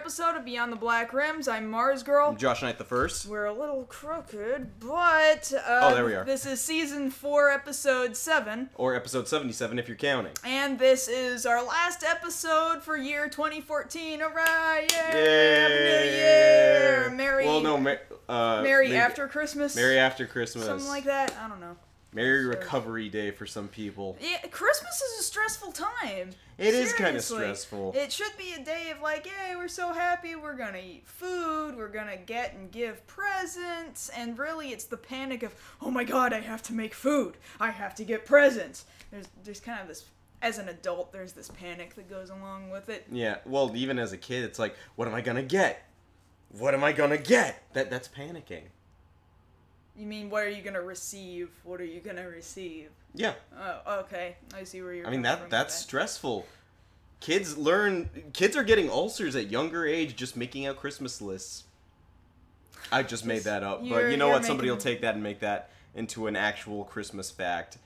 episode of Beyond the Black Rims. I'm Mars Girl. I'm Josh Knight the First. We're a little crooked, but there we are. This is season 4, episode 7. Or episode 77 if you're counting. And this is our last episode for year 2014. Alright, yay! Yay! Happy New Year! Merry after Christmas? Merry after Christmas. Something like that? I don't know. Merry recovery day for some people. Yeah, Christmas is a stressful time. It is kind of stressful. It should be a day of like, yay, we're so happy, we're gonna eat food, we're gonna get and give presents, and really it's the panic of, oh my god, I have to make food, I have to get presents. There's kind of this, as an adult, there's this panic that goes along with it. Yeah, well, even as a kid, it's like, what am I gonna get? What am I gonna get? That's panicking. You mean, what are you gonna receive? What are you gonna receive? Yeah. Oh, okay. I see where you're coming from. That's that. stressful. Kids are getting ulcers at younger age just making out Christmas lists. I just made that up, but you know what? Somebody will take that and make that into an actual Christmas fact.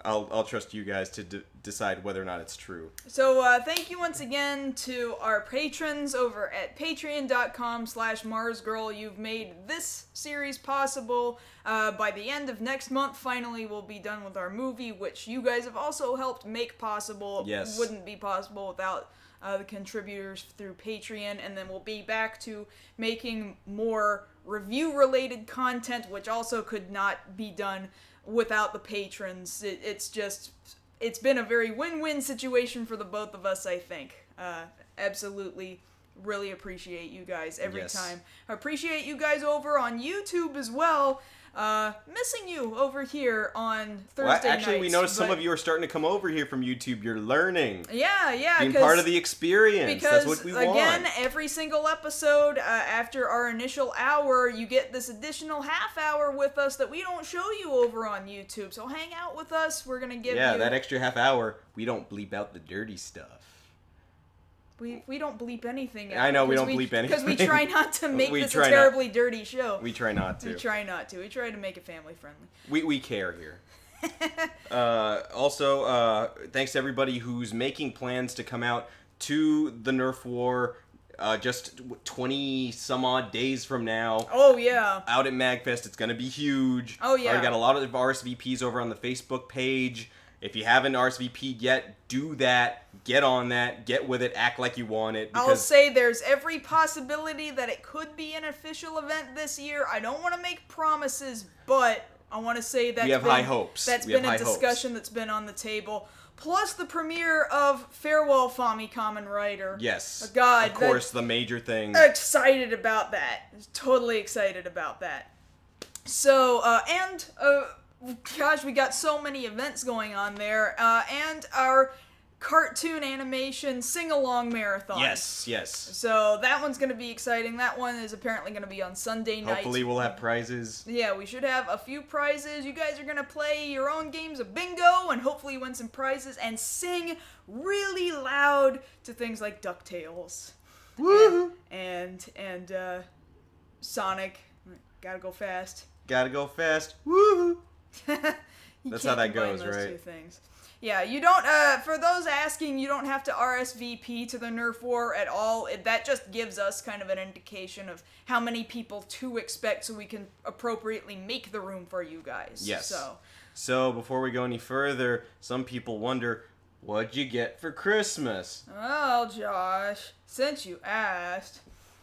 I'll trust you guys to decide whether or not it's true. So thank you once again to our patrons over at patreon.com/MarsGirl. You've made this series possible. By the end of next month, finally, we'll be done with our movie, which you guys have also helped make possible. Yes. It wouldn't be possible without the contributors through Patreon, and then we'll be back to making more review-related content, which also could not be done without the patrons. It's been a very win-win situation for the both of us, I think. Absolutely really appreciate you guys every time. I appreciate you guys over on YouTube as well. Missing you over here on Thursday nights. We noticed some of you are starting to come over here from YouTube. You're learning. Yeah. Being part of the experience. Because, that's what we want. Again, every single episode, after our initial hour, you get this additional half hour with us that we don't show you over on YouTube. So hang out with us. We're going to give you... Yeah, that extra half hour, we don't bleep out the dirty stuff. We don't bleep anything. I know, we don't bleep anything. Because we try not to make this a terribly dirty show. We try not to. We try not to. We try to make it family friendly. We care here. Also, thanks to everybody who's making plans to come out to the Nerf War just 20 some odd days from now. Oh, yeah. Out at MagFest. It's going to be huge. Oh, yeah. We got a lot of RSVPs over on the Facebook page. If you haven't RSVP'd yet, do that. Get on that. Get with it. Act like you want it. I'll say there's every possibility that it could be an official event this year. I don't want to make promises, but I want to say that we have high hopes. That's been a discussion that's been on the table. Plus the premiere of Farewell Fami Common Writer. Yes. God, of course, the major thing. Excited about that. Totally excited about that. So, gosh, we got so many events going on there, and our cartoon animation sing-along marathon. Yes. So that one's going to be exciting. That one is apparently going to be on Sunday night. Hopefully we'll have prizes. Yeah, we should have a few prizes. You guys are going to play your own games of bingo and hopefully win some prizes and sing really loud to things like DuckTales. Woo! And Sonic. Gotta go fast. Gotta go fast. Woo! That's how that goes, those right? Two things. Yeah, you don't, for those asking, you don't have to RSVP to the Nerf War at all. That just gives us kind of an indication of how many people to expect so we can appropriately make the room for you guys. Yes. So before we go any further, some people wonder, what'd you get for Christmas? Well, Josh, since you asked,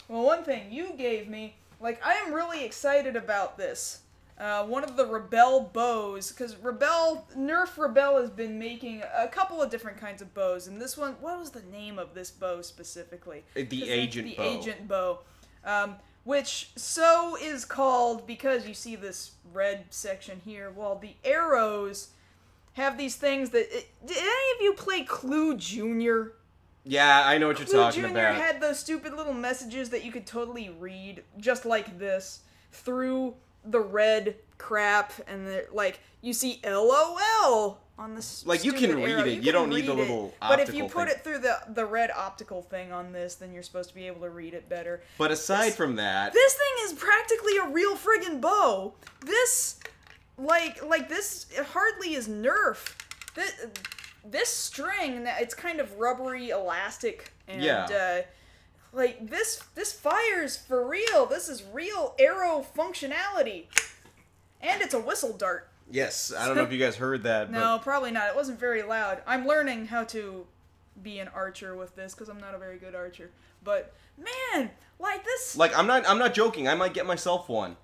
well, one thing you gave me, like, I am really excited about this. One of the Rebel bows, because Nerf Rebel has been making a couple of different kinds of bows, and this one, what was the name of this bow specifically? The Agent Bow. The Agent Bow, which so is called, because you see this red section here, well, the arrows have these things that, did any of you play Clue Jr.? Yeah, I know what you're talking about. Clue Jr. had those stupid little messages that you could totally read, just like this, through the red crap, and like you see LOL on this. Like you can read it. You don't need the little optical But if you put thing. it through the red optical thing on this, then you're supposed to be able to read it better. But aside from that, this thing is practically a real friggin' bow. This, like this, it hardly is Nerf. This string, it's kind of rubbery, elastic, and Like, this fires for real. This is real arrow functionality. And it's a whistle dart. Yes, I don't know if you guys heard that. No, probably not. It wasn't very loud. I'm learning how to be an archer with this because I'm not a very good archer. But man, like this. Like I'm not joking. I might get myself one.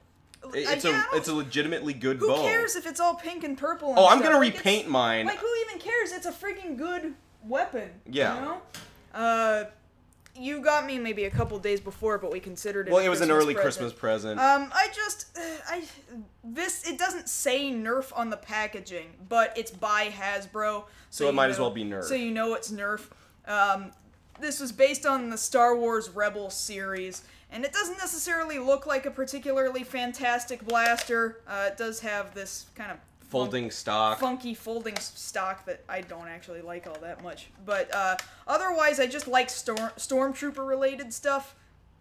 It's a legitimately good bow. Who cares if it's all pink and purple? And I'm stuff? gonna repaint mine. Like, who even cares? It's a freaking good weapon. Yeah. You know? You got me maybe a couple days before, but we considered it. Well, it was an early Christmas present. It doesn't say Nerf on the packaging, but it's by Hasbro, so it might as well be Nerf. So you know it's Nerf. This was based on the Star Wars Rebels series, and it doesn't necessarily look like a particularly fantastic blaster. It does have this kind of funky folding stock that I don't actually like all that much. But otherwise, I just like Stormtrooper related stuff.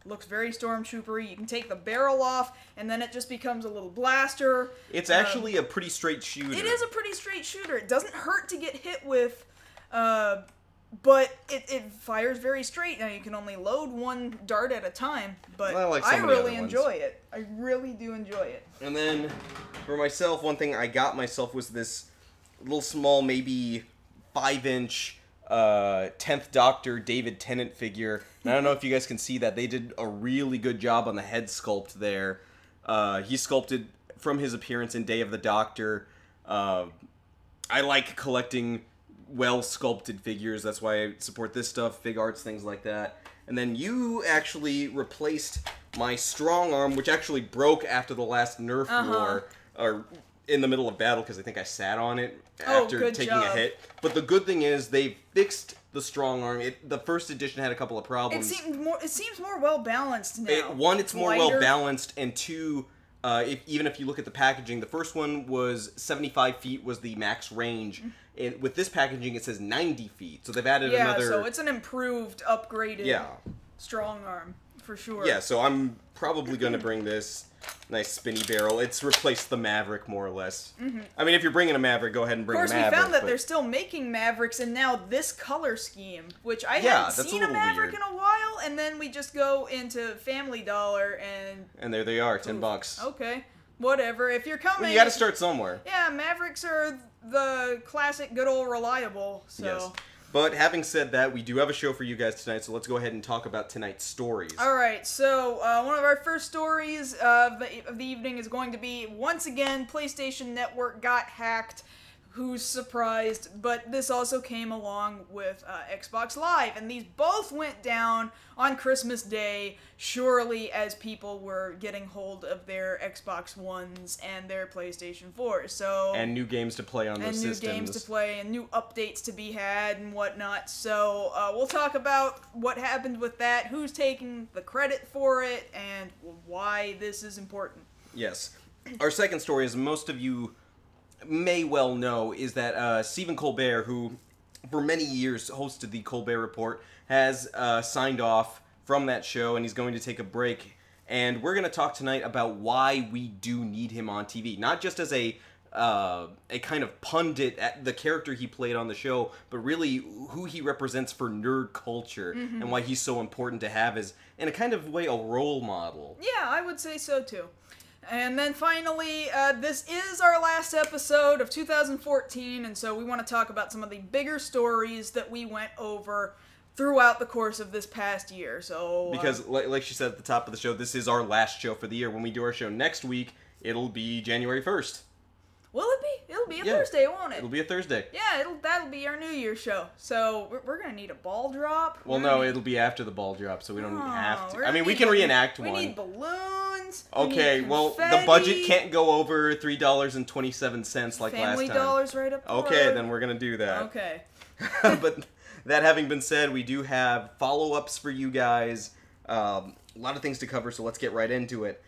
Looks very Stormtrooper-y. You can take the barrel off, and then it just becomes a little blaster. It's actually a pretty straight shooter. It is a pretty straight shooter. It doesn't hurt to get hit with, but it fires very straight. Now, you can only load one dart at a time, but I really enjoy it. I really do enjoy it. And then, for myself, one thing I got myself was this little small, maybe 5-inch 10th Doctor David Tennant figure. And I don't know if you guys can see that. They did a really good job on the head sculpt there. He sculpted from his appearance in Day of the Doctor. I like collecting well-sculpted figures. That's why I support this stuff, Fig Arts, things like that. And then you actually replaced my strong arm, which actually broke after the last Nerf war, or in the middle of battle, because I think I sat on it after taking a hit. But the good thing is they fixed the strong arm. The first edition had a couple of problems. It seems more well balanced now. One, it's more well balanced, and two, even if you look at the packaging, the first one was 75 feet was the max range. And with this packaging, it says 90 feet. So they've added another... Yeah, so it's an improved, upgraded strong arm, for sure. Yeah, so I'm probably going to bring this nice spinny barrel. It's replaced the Maverick, more or less. I mean, if you're bringing a Maverick, go ahead and bring a Maverick. Of course, we found that they're still making Mavericks, and now this color scheme, which I hadn't seen a Maverick in a while, and then we just go into Family Dollar, and... And there they are, $10. Okay. Whatever. If you're coming... Well, you gotta start somewhere. Yeah, Mavericks are the classic, good old reliable, so... Yes. But having said that, we do have a show for you guys tonight, so let's go ahead and talk about tonight's stories. Alright, so one of our first stories of the evening is going to be, once again, PlayStation Network got hacked. Who's surprised? But this also came along with Xbox Live, and these both went down on Christmas Day, surely as people were getting hold of their Xbox Ones and their PlayStation 4s. So and new games to play on those systems. And new games to play, and new updates to be had, and whatnot. So we'll talk about what happened with that, who's taking the credit for it, and why this is important. Yes. Our second story, as most of you may well know, is that Stephen Colbert, who for many years hosted the Colbert Report, has signed off from that show, and he's going to take a break. And we're going to talk tonight about why we do need him on TV. Not just as a kind of pundit at the character he played on the show, but really who he represents for nerd culture, and why he's so important to have as, in a kind of way, a role model. Yeah, I would say so too. And then finally, this is our last episode of 2014, and so we want to talk about some of the bigger stories that we went over throughout the course of this past year. So because, like she said at the top of the show, this is our last show for the year. When we do our show next week, it'll be January 1st. Will it be? It'll be a Thursday, won't it? It'll be a Thursday. Yeah, that'll be our New Year's show. So we're gonna need a ball drop. Well, no, it'll be after the ball drop, so we don't have to. I mean, we can reenact one. We need balloons. Okay, well, the budget can't go over $3.27 like last time. Family dollars right up the road. Okay, then we're gonna do that. Okay. But that having been said, we do have follow-ups for you guys. A lot of things to cover, so let's get right into it.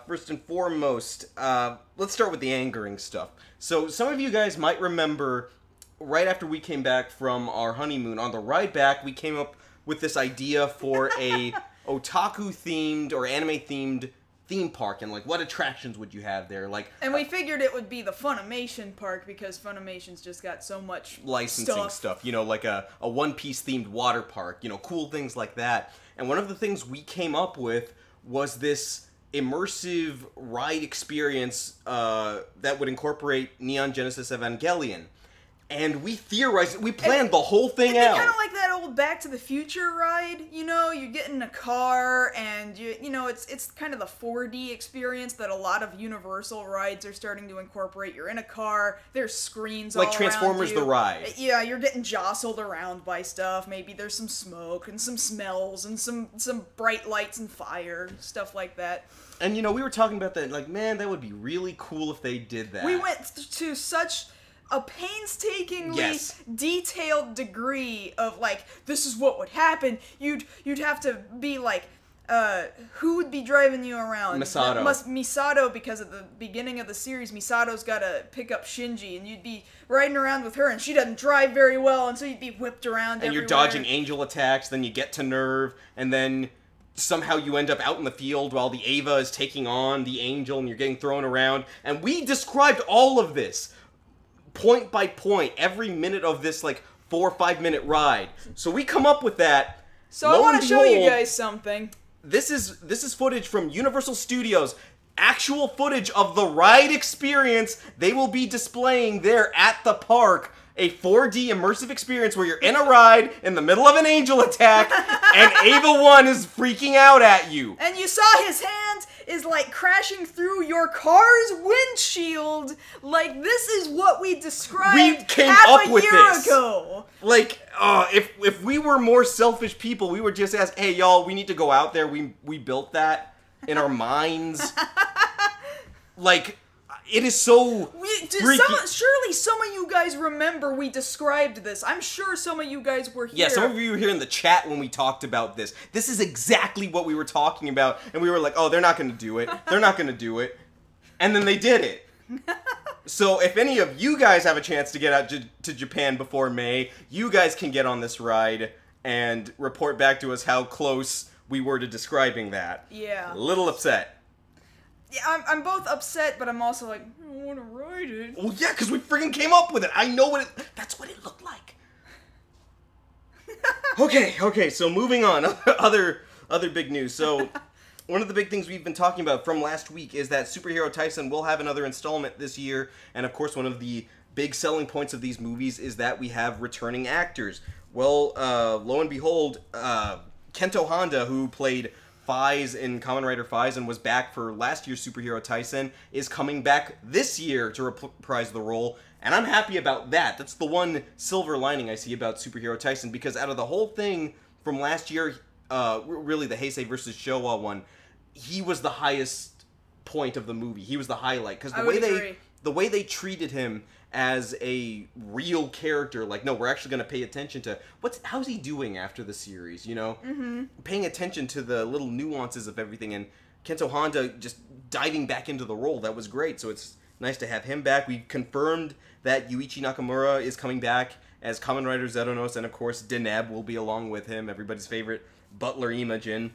First and foremost, let's start with the angering stuff. So some of you guys might remember, right after we came back from our honeymoon, on the ride back, we came up with this idea for a otaku-themed or anime-themed theme park, and like what attractions would you have there? Like, and we figured it would be the Funimation park because Funimation's just got so much licensing stuff. You know, like a One Piece themed water park. You know, cool things like that. And one of the things we came up with was this immersive ride experience that would incorporate Neon Genesis Evangelion. And we theorized, we planned the whole thing out. Kind of like that old Back to the Future ride, you know, you get in a car and you know, it's kind of the 4D experience that a lot of Universal rides are starting to incorporate. You're in a car, there's screens all like Transformers around you. the ride. Yeah, you're getting jostled around by stuff. Maybe there's some smoke and some smells and some bright lights and fire, stuff like that. And you know, we were talking about that, like, man, that would be really cool if they did that. We went to such a painstakingly detailed degree of like, this is what would happen. You'd have to be like, who would be driving you around? Misato. Misato, because at the beginning of the series, Misato's got to pick up Shinji, and you'd be riding around with her, and she doesn't drive very well, and so you'd be whipped around everywhere. And you're dodging angel attacks, then you get to Nerve, and then somehow you end up out in the field while the Ava is taking on the angel, and you're getting thrown around. And we described all of this point by point, every minute of this, like, 4 or 5 minute ride. So we come up with that. So I want to show you guys something. This is footage from Universal Studios. Actual footage of the ride experience they will be displaying there at the park. A 4D immersive experience where you're in a ride in the middle of an angel attack and Ava 1 is freaking out at you. And you saw his hand is like crashing through your car's windshield. Like, this is what we described half a year ago. Like, if we were more selfish people, we would just ask, hey, y'all, we need to go out there. We built that in our minds. Like, it is so freaky. Surely some of you guys remember we described this. I'm sure some of you guys were here. Yeah, some of you were here in the chat when we talked about this. This is exactly what we were talking about. And we were like, oh, they're not going to do it. They're not going to do it. And then they did it. So if any of you guys have a chance to get out to Japan before May, you guys can get on this ride and report back to us how close we were to describing that. Yeah. A little upset. Yeah, I'm both upset, but I'm also like, I don't want to ride it. Well, yeah, because we freaking came up with it. I know that's what it looked like. Okay, so moving on. Other big news. So, one of the big things we've been talking about from last week is that Superhero Tyson will have another installment this year, and of course one of the big selling points of these movies is that we have returning actors. Well, lo and behold, Kento Honda, who played Faiz in Kamen Rider Faiz and was back for last year's Superhero Tyson, is coming back this year to reprise the role, and I'm happy about that. That's the one silver lining I see about Superhero Tyson, because out of the whole thing from last year, really the Heisei versus Showa one, he was the highest point of the movie. He was the highlight, because the way they treated him as a real character, like, no, we're actually going to pay attention to how's he doing after the series, you know? Mm-hmm. Paying attention to the little nuances of everything, and Kento Honda just diving back into the role, that was great. So it's nice to have him back. We confirmed that Yuichi Nakamura is coming back as Kamen Rider Zeronos, and of course Deneb will be along with him, everybody's favorite butler Imajin.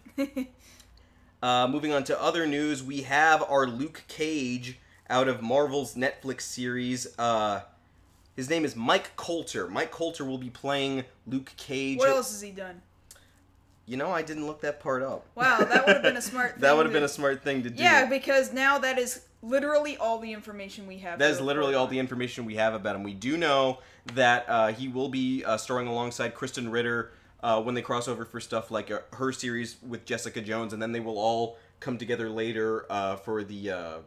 Moving on to other news, we have our Luke Cage out of Marvel's Netflix series. His name is Mike Coulter. Mike Coulter will be playing Luke Cage. What else has he done? You know, I didn't look that part up. Wow, that would have been a smart thing. That would have been a smart thing to do. Yeah, because now that is literally all the information we have. That is literally all the information we have about him. We do know that he will be starring alongside Kristen Ritter when they cross over for stuff like her series with Jessica Jones, and then they will all come together later for the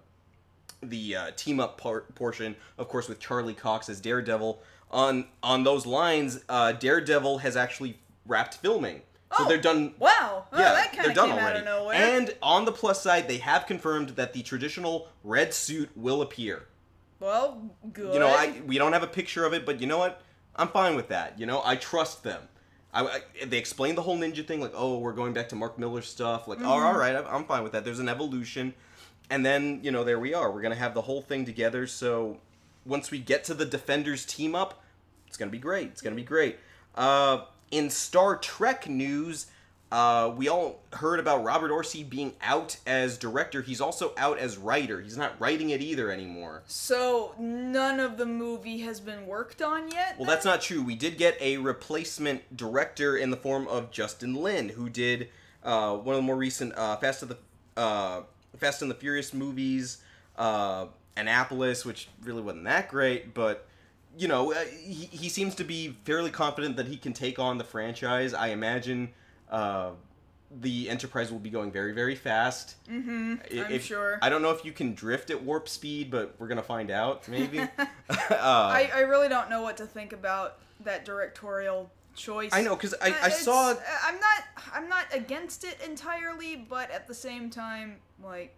team up portion, of course, with Charlie Cox as Daredevil. On those lines, Daredevil has actually wrapped filming. So they're done. Wow. Oh, yeah, that kind of came out of nowhere. And on the plus side, they have confirmed that the traditional red suit will appear. Well, good. You know, we don't have a picture of it, but you know what? I'm fine with that. You know, I trust them. They explained the whole ninja thing, like, oh, we're going back to Mark Miller's stuff. Like, all right, I'm fine with that. There's an evolution. And then, you know, there we are. We're going to have the whole thing together. So once we get to the Defenders team up, it's going to be great. It's going to be great. In Star Trek news, We all heard about Robert Orci being out as director. He's also out as writer. He's not writing it either anymore. So, none of the movie has been worked on yet? Well, that's not true. We did get a replacement director in the form of Justin Lin, who did one of the more recent Fast and the Furious movies, Annapolis, which really wasn't that great, but, you know, he seems to be fairly confident that he can take on the franchise. I imagine the Enterprise will be going very, very fast. I'm sure. I don't know if you can drift at warp speed, but we're gonna find out, maybe. I really don't know what to think about that directorial choice. I know, because I saw... I'm not against it entirely, but at the same time, like...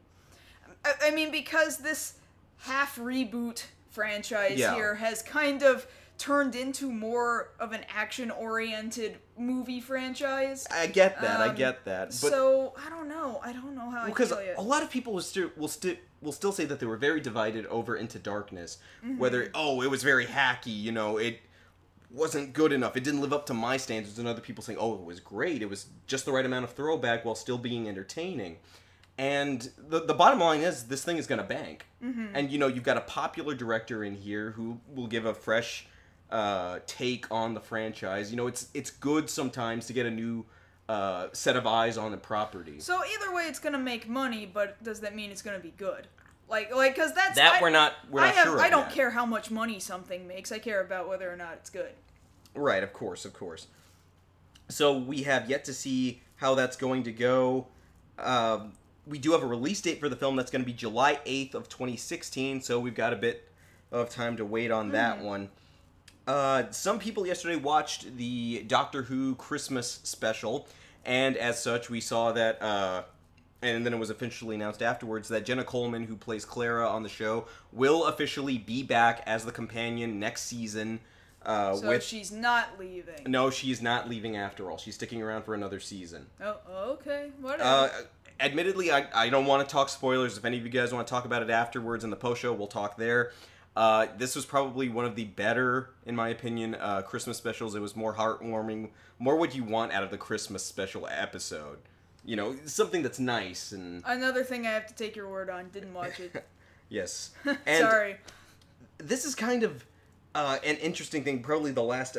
I mean, because this half-reboot franchise here has kind of turned into more of an action-oriented movie franchise. I get that, But, so, I don't know how I feel because yet. a lot of people will still say that they were very divided over Into Darkness. Whether, it was very hacky, you know, it wasn't good enough, it didn't live up to my standards, and other people saying, oh, it was great, it was just the right amount of throwback while still being entertaining. And the bottom line is, this thing is going to bank. And, you know, you've got a popular director in here who will give a fresh take on the franchise. You know, it's good sometimes to get a new set of eyes on the property. So either way, it's gonna make money, but does that mean it's gonna be good? Like, because that's we're not sure of I don't yet. care how much money something makes. I care about whether or not it's good. Right, of course. So we have yet to see how that's going to go. We do have a release date for the film. That's going to be July 8th of 2016, so we've got a bit of time to wait on that one. Some people yesterday watched the Doctor Who Christmas special, and as such, we saw that, and then it was officially announced afterwards, that Jenna Coleman, who plays Clara on the show, will officially be back as the companion next season. So she's not leaving. No, she's not leaving after all. She's sticking around for another season. Oh, okay. Whatever. Admittedly, I don't want to talk spoilers. If any of you guys want to talk about it afterwards in the post show, we'll talk there. This was probably one of the better, in my opinion, Christmas specials. It was more heartwarming, more what you want out of the Christmas special episode. You know, something that's nice. And another thing I have to take your word on. Didn't watch it. Yes. And sorry. This is kind of an interesting thing. Probably the last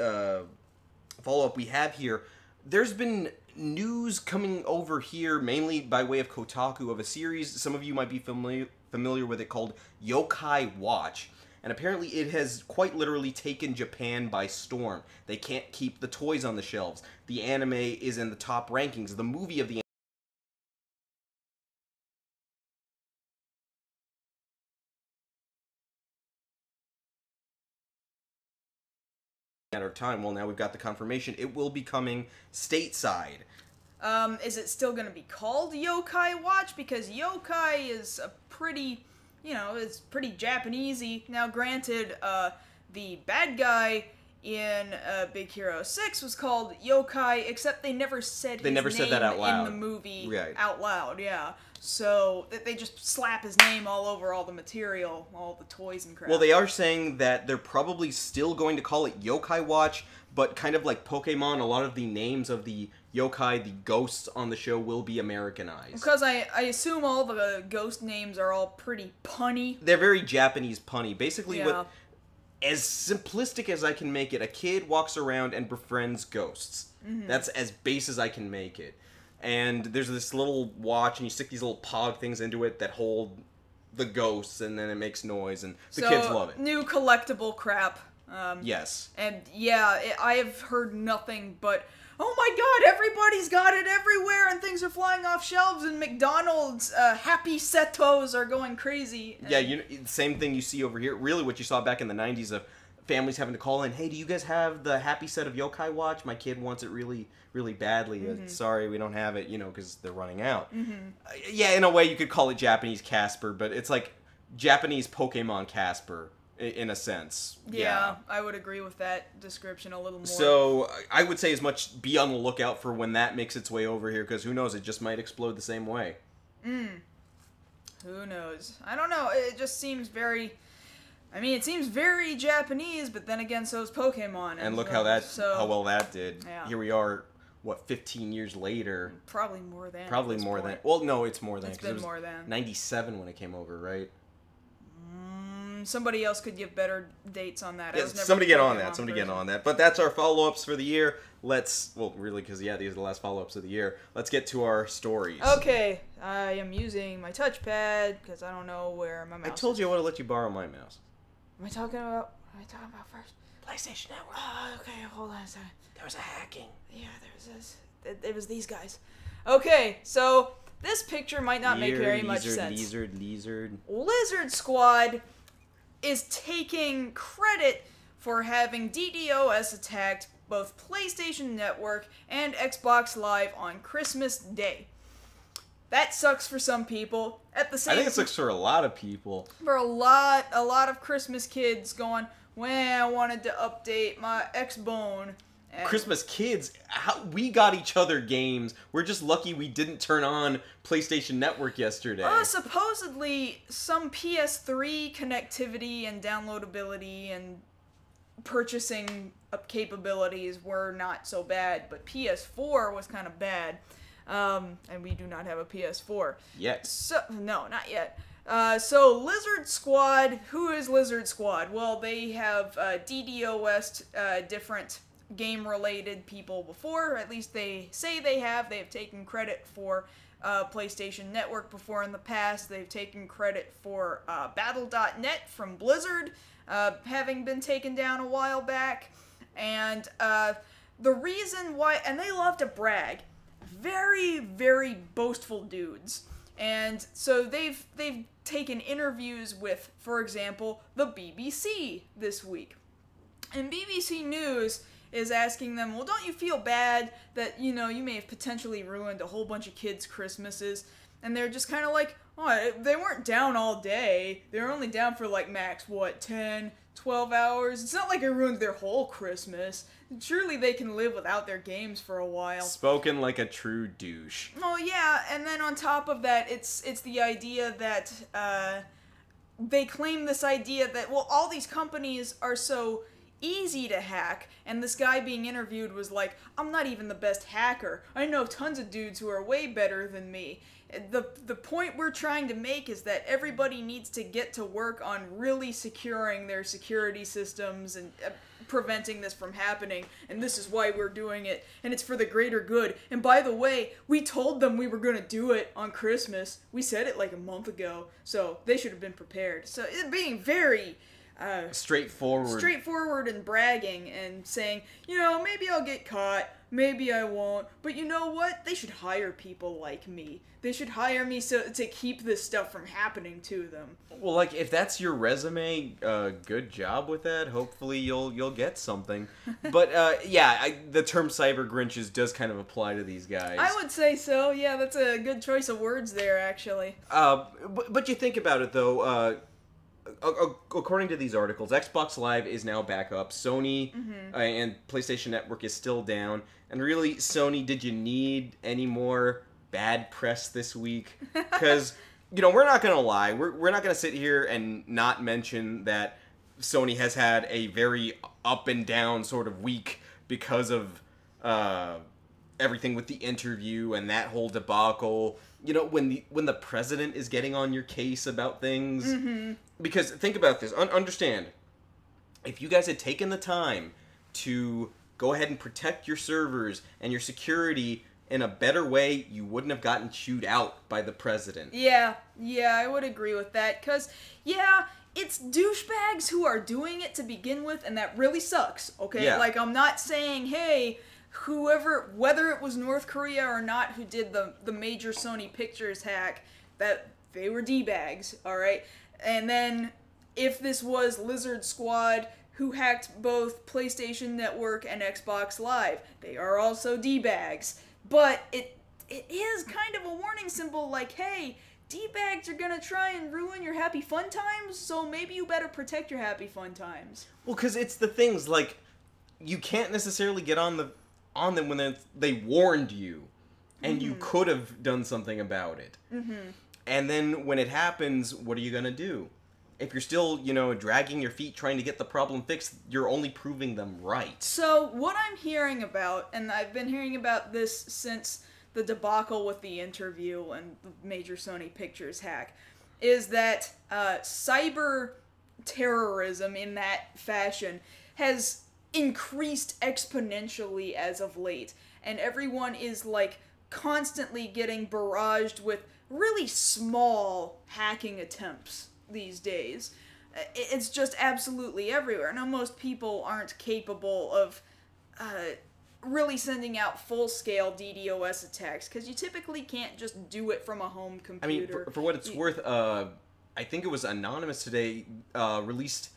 follow-up we have here. There's been news coming over here, mainly by way of Kotaku, of a series, some of you might be familiar with it, called Yokai Watch. And apparently it has quite literally taken Japan by storm. They can't keep the toys on the shelves. The anime is in the top rankings. The movie of the matter of time. Well, now we've got the confirmation. It will be coming stateside. Is it still going to be called Yokai Watch? Because yokai is a pretty, you know, it's pretty Japanesey. Now, granted, the bad guy in Big Hero 6 was called Yokai, except they never said his name said that out loud in the movie right. out loud, yeah. So they just slap his name all over all the material, all the toys and crap. Well, they are saying that they're probably still going to call it Yokai Watch, but kind of like Pokemon, a lot of the names of the yokai, the ghosts on the show, will be Americanized. Because I assume all the ghost names are all pretty punny. They're very Japanese punny. Basically, yeah. As simplistic as I can make it, a kid walks around and befriends ghosts. That's as base as I can make it. And there's this little watch, and you stick these little pog things into it that hold the ghosts, and then it makes noise, and the kids love it. New collectible crap. Yes. And yeah, I have heard nothing but, oh my god, everybody's got it everywhere, and things are flying off shelves, and McDonald's happy setos are going crazy. And yeah, same thing you see over here. Really what you saw back in the 90s of families having to call in, hey, do you guys have the happy set of Yokai Watch? My kid wants it really, really badly. Sorry, we don't have it, because they're running out. Yeah, in a way you could call it Japanese Casper, but it's like Japanese Pokemon Casper. In a sense. Yeah, I would agree with that description a little more. So, I would say as much be on the lookout for when that makes its way over here, because who knows, it just might explode the same way. Who knows? I don't know, it just seems very... I mean, it seems very Japanese, but then again, so is Pokemon. And look how well that did. Yeah. Here we are, what, 15 years later. Probably more than. Probably more than. Well, no, it's more than. It's been it was more than. 97 when it came over, right? Somebody else could give better dates on that. Yeah, somebody get on that. But that's our follow-ups for the year. Really, because, these are the last follow-ups of the year. Let's get to our stories. Okay, I am using my touchpad because I don't know where my mouse is. I told you I would have let you borrow my mouse. What am I talking about first? PlayStation Network. Okay, hold on a second. There was a hacking. Yeah, there was this. It was these guys. Okay, so this picture might not make very much sense. Lizard Squad is taking credit for having DDoS attacked both PlayStation Network and Xbox Live on Christmas Day. That sucks for some people. At the same I think it sucks for a lot of people. For a lot of Christmas kids going, well, I wanted to update my Xbone. Christmas kids, we got each other games. We're just lucky we didn't turn on PlayStation Network yesterday. Supposedly, some PS3 connectivity and downloadability and purchasing capabilities were not so bad, but PS4 was kind of bad. And we do not have a PS4. Yet. No, not yet. So Lizard Squad, who is Lizard Squad? Well, they have DDoS'd different game-related people before. At least they say they have. They have taken credit for PlayStation Network before in the past. They've taken credit for Battle.net from Blizzard having been taken down a while back. And the reason why... And they love to brag. Very, very boastful dudes. And so they've taken interviews with, for example, the BBC this week. And BBC News is asking them, well, don't you feel bad that, you may have potentially ruined a whole bunch of kids' Christmases? And they're just kind of like, oh, they weren't down all day. They were only down for max, 10, 12 hours? It's not like it ruined their whole Christmas. Surely they can live without their games for a while. Spoken like a true douche. Oh, yeah, and then on top of that, it's the idea that, they claim this idea that, well, all these companies are so easy to hack, and this guy being interviewed was like, I'm not even the best hacker. I know tons of dudes who are way better than me. The point we're trying to make is that everybody needs to get to work on really securing their security systems and preventing this from happening, and this is why we're doing it, and it's for the greater good. And by the way, we told them we were going to do it on Christmas. We said it a month ago, so they should have been prepared. So it being very... straightforward and bragging and saying, maybe I'll get caught, maybe I won't, but you know what? They should hire people like me. They should hire me to keep this stuff from happening to them. Well, if that's your resume, good job with that. Hopefully you'll get something. But the term cyber Grinches does kind of apply to these guys. I would say so. Yeah, that's a good choice of words there, actually. But you think about it though. According to these articles, Xbox Live is now back up. Sony and PlayStation Network is still down. And really, Sony, did you need any more bad press this week? Because, we're not going to lie. We're not going to sit here and not mention that Sony has had a very up and down sort of week because of everything with the interview and that whole debacle. When the president is getting on your case about things. Mm-hmm. Because think about this. Understand, if you guys had taken the time to go ahead and protect your servers and your security in a better way, you wouldn't have gotten chewed out by the president. Yeah, I would agree with that. Because, it's douchebags who are doing it to begin with, and that really sucks, okay? Yeah. I'm not saying, hey... whether it was North Korea or not who did the major Sony Pictures hack, that they were D-bags, alright? And then, if this was Lizard Squad who hacked both PlayStation Network and Xbox Live, they are also D-bags. But it is kind of a warning symbol hey, D-bags are gonna try and ruin your happy fun times, so maybe you better protect your happy fun times. Well, because it's the things, you can't necessarily get on them when they warned you, and you could have done something about it. Mm-hmm. And then when it happens, what are you going to do? if you're still, dragging your feet trying to get the problem fixed, you're only proving them right. So, what I'm hearing about, and I've been hearing about this since the debacle with the interview and the major Sony Pictures hack, is that cyber terrorism in that fashion has increased exponentially as of late. And everyone is, constantly getting barraged with really small hacking attempts these days. It's just absolutely everywhere. Now, most people aren't capable of really sending out full-scale DDoS attacks, because you typically can't just do it from a home computer. I mean, for what it's worth, I think it was Anonymous today released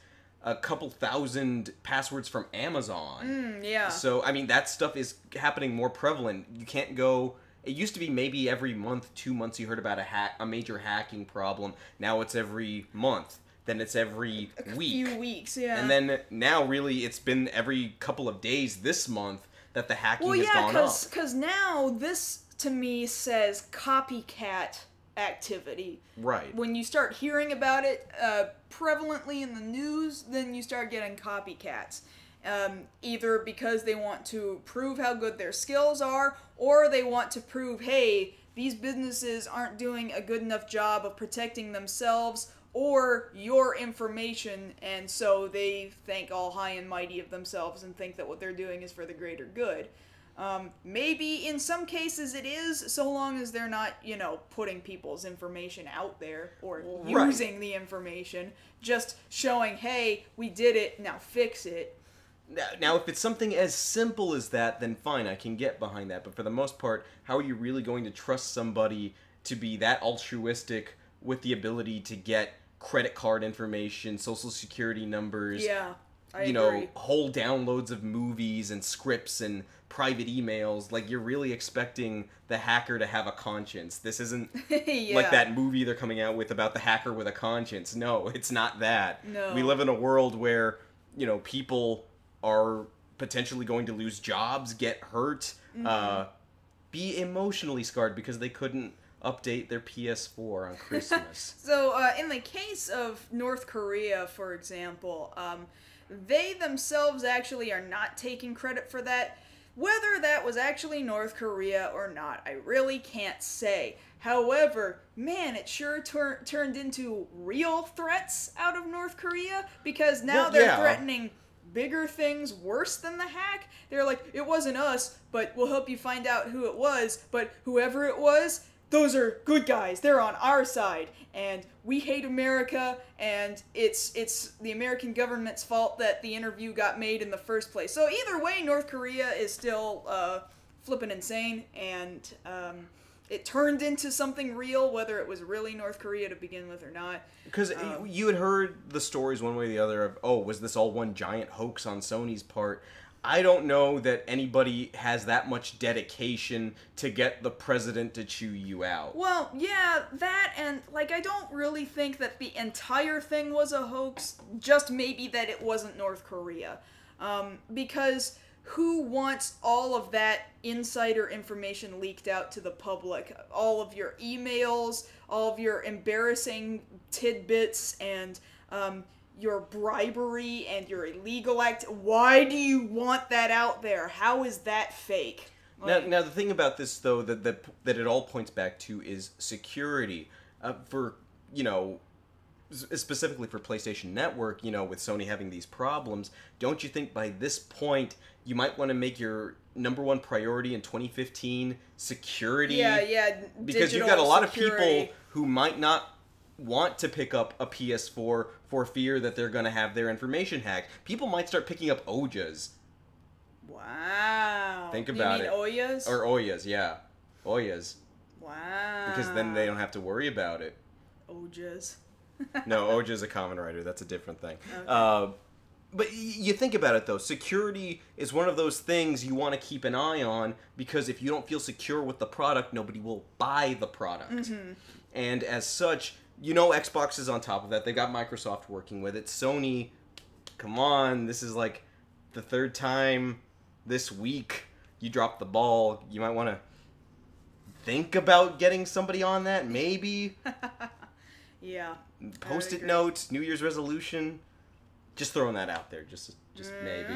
a couple thousand passwords from Amazon. Yeah. So, I mean, that stuff is happening more prevalent. You can't go... It used to be maybe every month, 2 months you heard about a major hacking problem. Now it's every month. Then it's every week. A few weeks, yeah. And then now really it's been every couple of days this month that the hacking has gone up. Because now this, to me, says copycat activity. Right. When you start hearing about it prevalently in the news, then you start getting copycats. Either because they want to prove how good their skills are, or they want to prove, hey, these businesses aren't doing a good enough job of protecting themselves or your information, and so they think all high and mighty of themselves and think that what they're doing is for the greater good. Maybe in some cases it is, so long as they're not, putting people's information out there or using the information, just showing, hey, we did it, now fix it. Now, if it's something as simple as that, then fine, I can get behind that. But for the most part, how are you really going to trust somebody to be that altruistic with the ability to get credit card information, social security numbers, I agree. whole downloads of movies and scripts and private emails? Like, you're really expecting the hacker to have a conscience. This isn't like that movie they're coming out with about the hacker with a conscience. No, it's not that. No. We live in a world where, people are potentially going to lose jobs, get hurt, be emotionally scarred because they couldn't update their PS4 on Christmas. So, in the case of North Korea, for example, they themselves actually are not taking credit for that. Whether that was actually North Korea or not, I really can't say. However, man, it sure turned into real threats out of North Korea, because now they're threatening bigger things worse than the hack. They're like, it wasn't us, but we'll help you find out who it was, but whoever it was, those are good guys. They're on our side, and we hate America, and it's the American government's fault that the interview got made in the first place. So either way, North Korea is still flippin' insane, and it turned into something real, whether it was really North Korea to begin with or not. Because you had heard the stories one way or the other of, oh, was this all one giant hoax on Sony's part? I don't know that anybody has that much dedication to get the president to chew you out. Well, yeah, that, and, I don't really think that the entire thing was a hoax, just maybe that it wasn't North Korea. Because who wants all of that insider information leaked out to the public? All of your emails, all of your embarrassing tidbits, and your bribery and your illegal act. Why do you want that out there? How is that fake? Now the thing about this, though, that it all points back to is security. For, specifically for PlayStation Network, with Sony having these problems, don't you think by this point you might want to make your number one priority in 2015 security? Yeah. Because you've got a lot of people who might not want to pick up a PS4 for fear that they're going to have their information hacked. People might start picking up Ojas. Wow. Think about it. You mean Oyas? Or Oyas, yeah. Oyas. Wow. Because then they don't have to worry about it. Ojas. No, Oja's a common writer. That's a different thing. Okay. But you think about it, though. Security is one of those things you want to keep an eye on, because if you don't feel secure with the product, nobody will buy the product. Mm-hmm. And as such, Xbox is on top of that. They got Microsoft working with it. Sony, come on. This is like the third time this week you dropped the ball. You might want to think about getting somebody on that, maybe. Yeah. Post-it notes, New Year's resolution. Just throwing that out there, just maybe.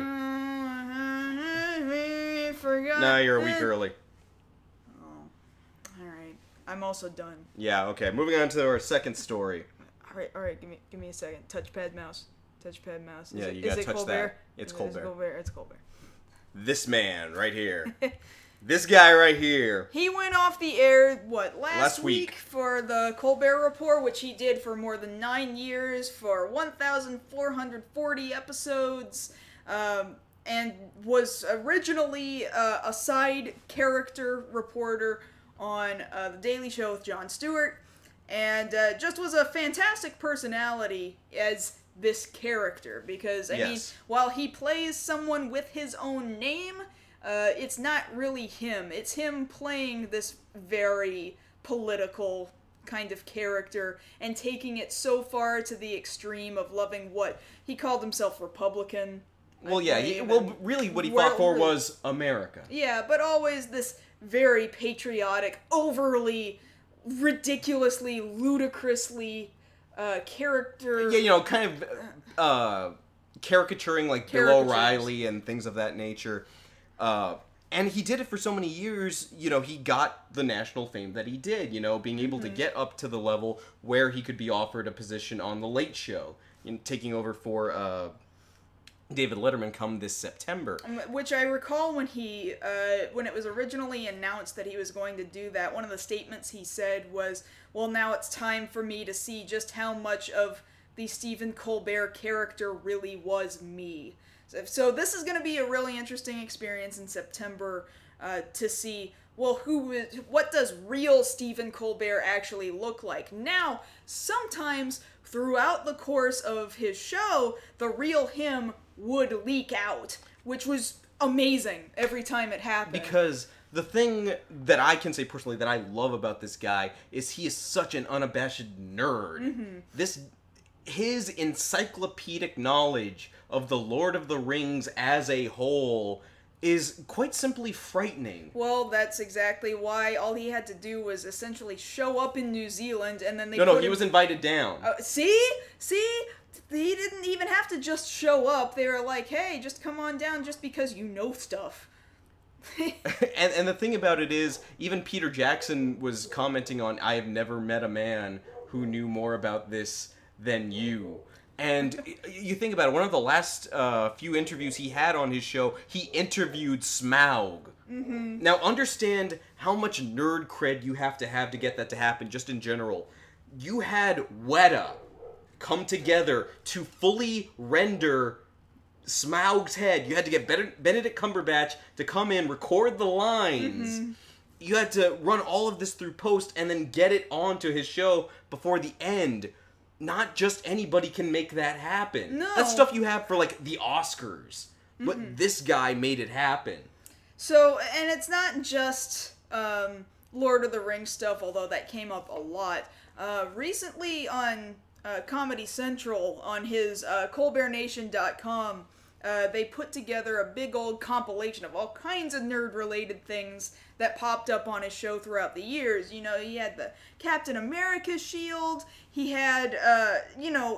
Forgot. Nah, you're a week early. Oh, all right. I'm also done. Yeah. Okay. Moving on to our second story. All right. Give me a second. Touchpad mouse. Yeah, you gotta touch Colbert? that. It's Colbert. It's Colbert. This man right here. This guy right here. He went off the air, last week for the Colbert Report, which he did for more than 9 years, for 1,440 episodes, and was originally a side character reporter on The Daily Show with Jon Stewart, and just was a fantastic personality as this character, because, I mean, while he plays someone with his own name, it's not really him. It's him playing this very political kind of character and taking it so far to the extreme of loving what he called himself Republican. Well, yeah. Really what he fought for was America. Yeah, but always this very patriotic, overly, ridiculously, ludicrously character. Yeah, kind of caricaturing like Bill O'Reilly and things of that nature. And he did it for so many years, he got the national fame that he did, being able to get up to the level where he could be offered a position on The Late Show, taking over for David Letterman come this September. Which I recall when when it was originally announced that he was going to do that, one of the statements he said was, well, now it's time for me to see just how much of the Stephen Colbert character really was me. So this is going to be a really interesting experience in September to see, well, what does real Stephen Colbert actually look like? Now, sometimes throughout the course of his show, the real him would leak out, which was amazing every time it happened. Because the thing that I can say personally that I love about this guy is he is such an unabashed nerd. His encyclopedic knowledge of the Lord of the Rings as a whole is quite simply frightening. Well, that's exactly why all he had to do was essentially show up in New Zealand, and then he was invited down. See? He didn't even have to just show up. They were like, hey, just come on down just because you know stuff. and the thing about it is, even Peter Jackson was commenting on, I have never met a man who knew more about this than you. And you think about it, one of the last few interviews he had on his show, he interviewed Smaug. Now understand how much nerd cred you have to get that to happen, just in general. You had Weta come together to fully render Smaug's head. You had to get Benedict Cumberbatch to come in, record the lines. You had to run all of this through post and then get it onto his show before the end. Not just anybody can make that happen. No. That's stuff you have for, like, the Oscars. But this guy made it happen. So, and it's not just Lord of the Rings stuff, although that came up a lot. Recently on Comedy Central, on his colbertnation.com, they put together a big old compilation of all kinds of nerd-related things that popped up on his show throughout the years. He had the Captain America shield. He had,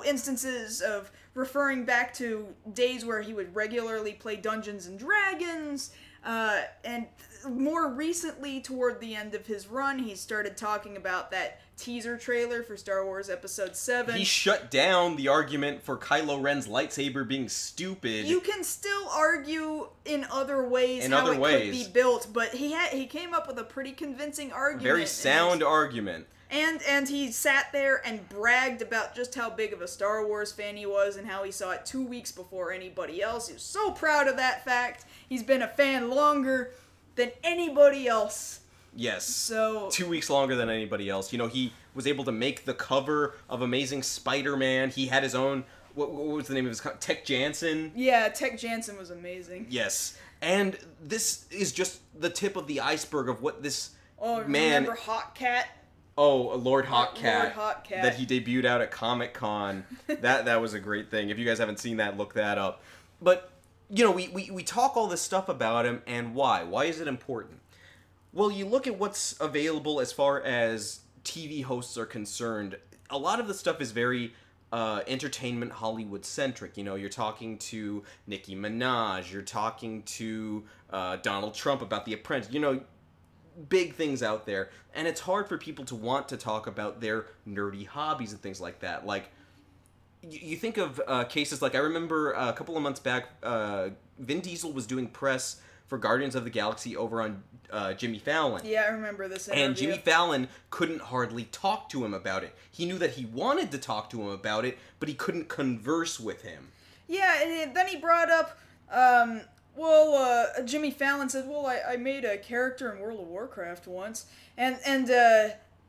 instances of referring back to days where he would regularly play Dungeons and Dragons. And more recently, toward the end of his run, he started talking about that teaser trailer for Star Wars Episode 7. He shut down the argument for Kylo Ren's lightsaber being stupid. You can still argue in other ways could be built, but he came up with a pretty convincing argument. Very sound argument. And he sat there and bragged about just how big of a Star Wars fan he was and how he saw it 2 weeks before anybody else. He was so proud of that fact. He's been a fan longer than anybody else. Yes. So 2 weeks longer than anybody else. He was able to make the cover of Amazing Spider-Man. He had his own, what was the name of his Tech Jansen? Yeah, Tech Jansen was amazing. Yes. And this is just the tip of the iceberg of what this man... Remember Hawk Cat? Oh, Lord Hawk Cat. Lord Hawk Cat. That he debuted out at Comic-Con. that was a great thing. If you guys haven't seen that, look that up. But, we talk all this stuff about him, and why? Why is it important? Well, you look at what's available as far as TV hosts are concerned. a lot of the stuff is very entertainment Hollywood centric. You know, you're talking to Nicki Minaj, you're talking to Donald Trump about The Apprentice. You know, big things out there, and it's hard for people to want to talk about their nerdy hobbies and things like that. Like, you think of cases like, I remember a couple of months back, Vin Diesel was doing press for Guardians of the Galaxy over on Jimmy Fallon. Yeah, I remember this interview. And Jimmy Fallon couldn't hardly talk to him about it. He knew that he wanted to talk to him about it, but he couldn't converse with him. Yeah, and then he brought up, Jimmy Fallon said, well, I made a character in World of Warcraft once, and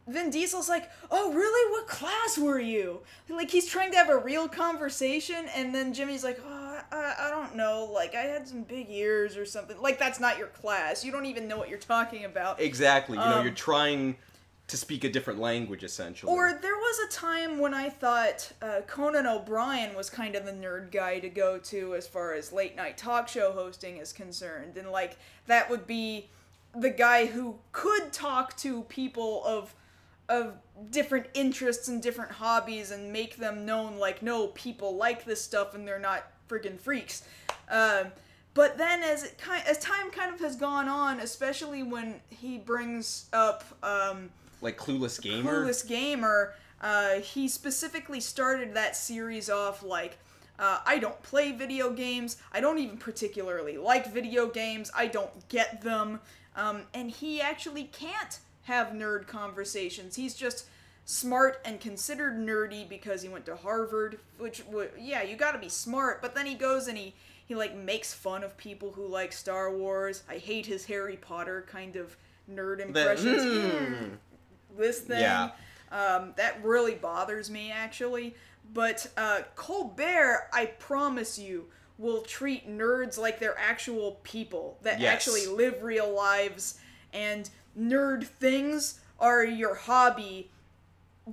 Vin Diesel's like, oh, really? What class were you? Like, he's trying to have a real conversation, and then Jimmy's like, oh, I don't know, like, I had some big ears or something. Like, that's not your class. You don't even know what you're talking about. Exactly. You know, you're trying to speak a different language, essentially. Or there was a time when I thought Conan O'Brien was kind of the nerd guy to go to as far as late-night talk show hosting is concerned. And, like, that would be the guy who could talk to people of different interests and different hobbies and make them known, like, no, people like this stuff and they're not friggin' freaks. But then as time kind of has gone on, especially when he brings up like Clueless Gamer, he specifically started that series off like, I don't play video games, I don't even particularly like video games, I don't get them, and he actually can't have nerd conversations. He's just smart and considered nerdy because he went to Harvard, which, yeah, you gotta be smart, but then he goes and he like makes fun of people who like Star Wars. I hate his Harry Potter kind of nerd impressions. This thing. Yeah. That really bothers me, actually. But Colbert, I promise you, will treat nerds like they're actual people that actually live real lives, and nerd things are your hobby,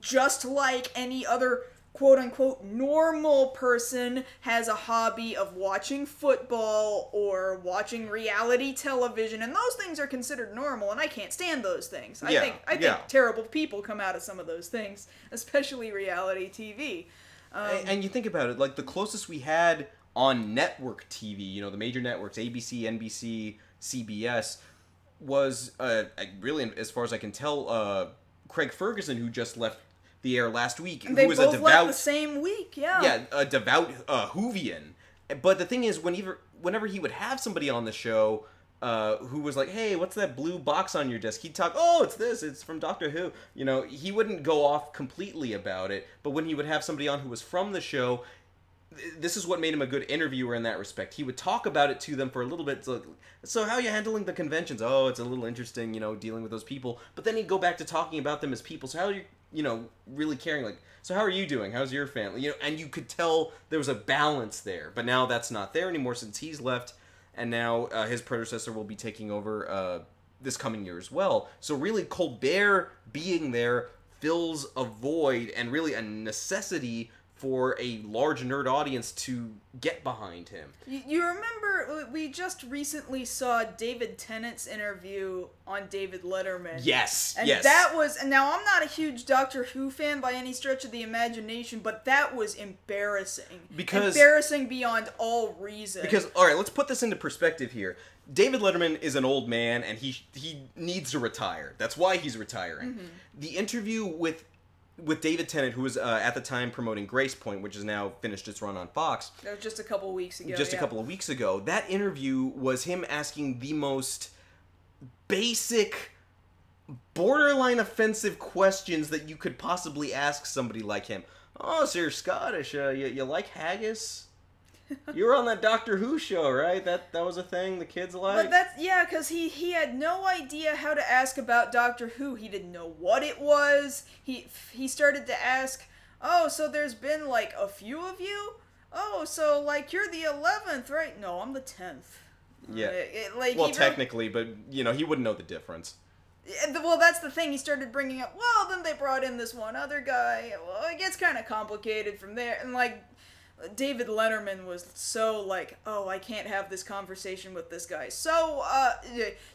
just like any other quote-unquote normal person has a hobby of watching football or watching reality television, and those things are considered normal, and I can't stand those things. I think terrible people come out of some of those things, especially reality TV. And you think about it, like, the closest we had on network TV, you know, the major networks, ABC, NBC, CBS, was, really, as far as I can tell, Craig Ferguson, who just left the air last week, who was a devout, left the same week, a devout Whovian. But the thing is, whenever he would have somebody on the show who was like, hey, what's that blue box on your desk? He'd talk, oh, it's this, it's from Doctor Who. You know, he wouldn't go off completely about it, but when he would have somebody on who was from the show, this is what made him a good interviewer in that respect. He would talk about it to them for a little bit. So how are you handling the conventions? Oh, it's a little interesting, you know, dealing with those people. But then he'd go back to talking about them as people. So how are you, you know, really caring? Like, so how are you doing? How's your family? You know, and you could tell there was a balance there. But now that's not there anymore since he's left. And now his predecessor will be taking over this coming year as well. So really, Colbert being there fills a void and really a necessity for a large nerd audience to get behind him. You remember, we just recently saw David Tennant's interview on David Letterman. Yes, and that was, and now I'm not a huge Doctor Who fan by any stretch of the imagination, but that was embarrassing. Embarrassing beyond all reason. Because, alright, let's put this into perspective here. David Letterman is an old man, and he needs to retire. That's why he's retiring. Mm-hmm. The interview with David Tennant, who was at the time promoting Grace Point, which has now finished its run on Fox. That was just a couple of weeks ago. A couple of weeks ago. That interview was him asking the most basic, borderline offensive questions that you could possibly ask somebody like him. Oh, so you're Scottish. You like haggis? You were on that Doctor Who show, right? That was a thing the kids liked? But because he had no idea how to ask about Doctor Who. He didn't know what it was. He started to ask, oh, so there's been, like, a few of you? Oh, so, like, you're the 11th, right? No, I'm the 10th. Yeah. Technically, but, you know, he wouldn't know the difference. Well, that's the thing. He started bringing up, well, then they brought in this one other guy. Well, it gets kind of complicated from there. And, like, David Letterman was so like, oh, I can't have this conversation with this guy. So,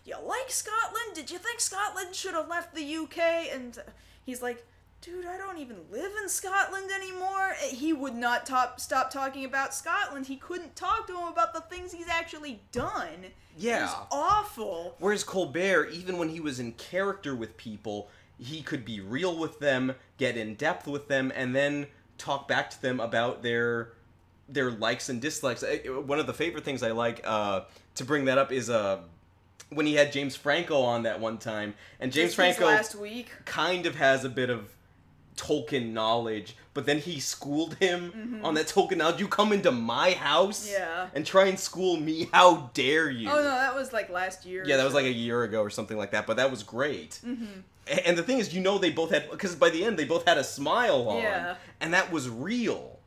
you like Scotland? Did you think Scotland should have left the UK? And he's like, dude, I don't even live in Scotland anymore. He would not stop talking about Scotland. He couldn't talk to him about the things he's actually done. Yeah. It was awful. Whereas Colbert, even when he was in character with people, he could be real with them, get in depth with them, and then talk back to them about their likes and dislikes. One of the favorite things I like to bring that up is when he had James Franco on that one time, and James Franco last week kind of has a bit of Tolkien knowledge, but then he schooled him on that Tolkien knowledge. You come into my house and try and school me? How dare you? Oh no, that was like last year. Yeah, that was like a year ago or something like that, but that was great. And the thing is, they both had, because by the end they both had a smile on, and that was real.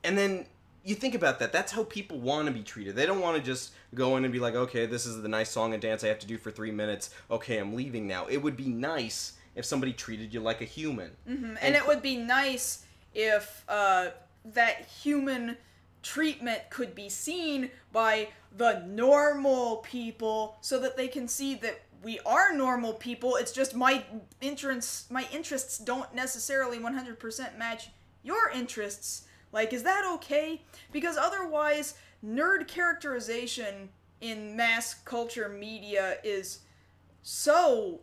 And then you think about that, that's how people want to be treated. They don't want to just go in and be like, okay, this is the nice song and dance I have to do for 3 minutes, okay, I'm leaving now. It would be nice if somebody treated you like a human. And it would be nice if that human treatment could be seen by the normal people, so that they can see that we are normal people. It's just my interests don't necessarily 100% match your interests. Like, is that okay? Because otherwise, nerd characterization in mass culture media is so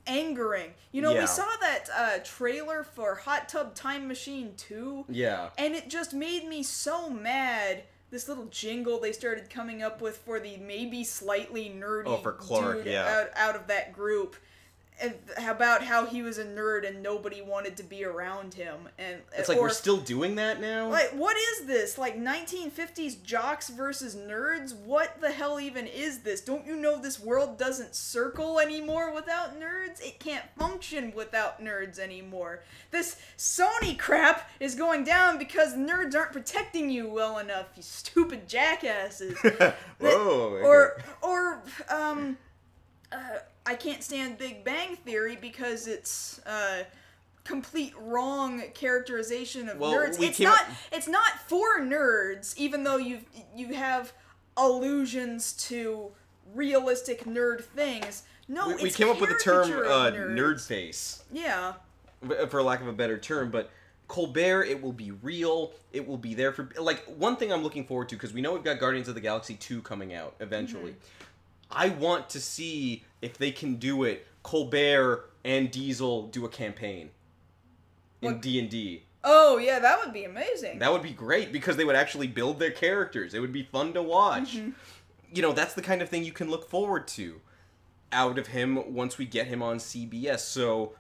angering. We saw that trailer for Hot Tub Time Machine 2. Yeah. And it just made me so mad. This little jingle they started coming up with for the maybe slightly nerdy for Clark, dude out of that group. About how he was a nerd and nobody wanted to be around him. And it's like, we're still doing that now? Like, what is this? Like, 1950s jocks versus nerds? What the hell even is this? Don't you know this world doesn't circle anymore without nerds? It can't function without nerds anymore. This Sony crap is going down because nerds aren't protecting you well enough, you stupid jackasses. Whoa. Okay. I can't stand Big Bang Theory because it's complete wrong characterization of nerds. It's not for nerds, even though you have allusions to realistic nerd things. No, we came up with the term nerd face. Yeah. For lack of a better term, but Colbert, it will be real. It will be there for, like, one thing I'm looking forward to, because we know we've got Guardians of the Galaxy 2 coming out eventually. I want to see if they can do it. Colbert and Diesel do a campaign in D&D. Oh yeah, that would be amazing. That would be great, because they would actually build their characters. It would be fun to watch. That's the kind of thing you can look forward to out of him once we get him on CBS. So